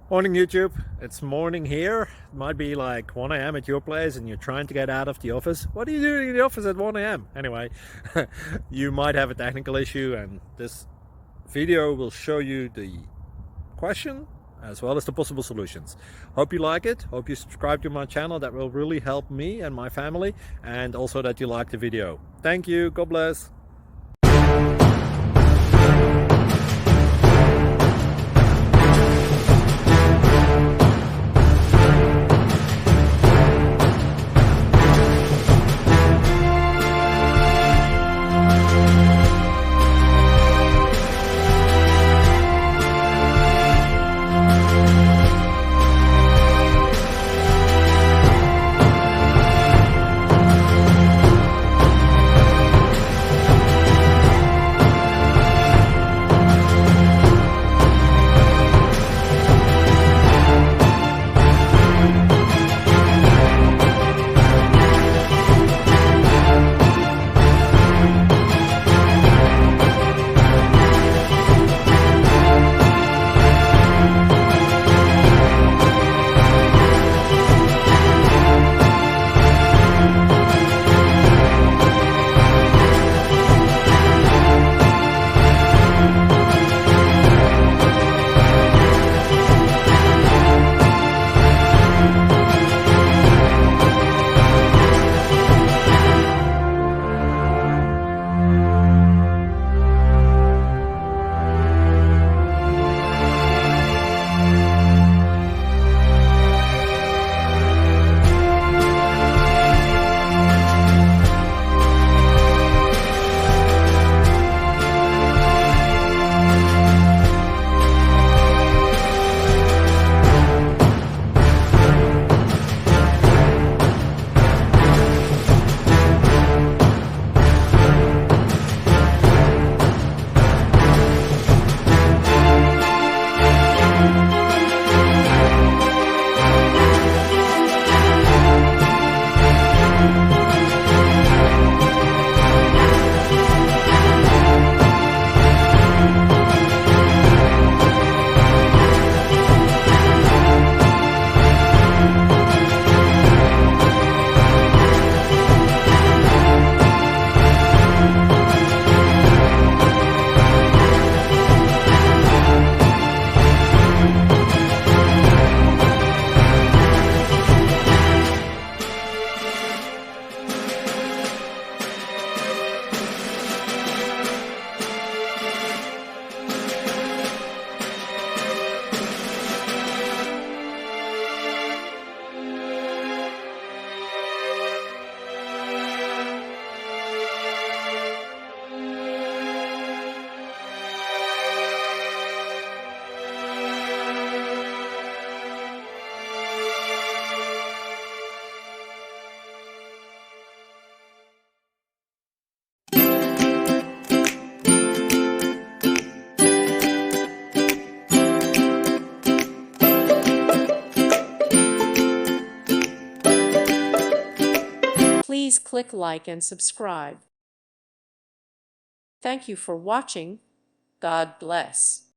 Morning YouTube, it's morning here. It might be like 1 a.m. at your place and you're trying to get out of the office. What are you doing in the office at 1 a.m.? Anyway, you might have a technical issue and this video will show you the question as well as the possible solutions. Hope you like it, hope you subscribe to my channel. That will really help me and my family, and also that you like the video. Thank you, God bless. Please click like and subscribe. Thank you for watching. God bless.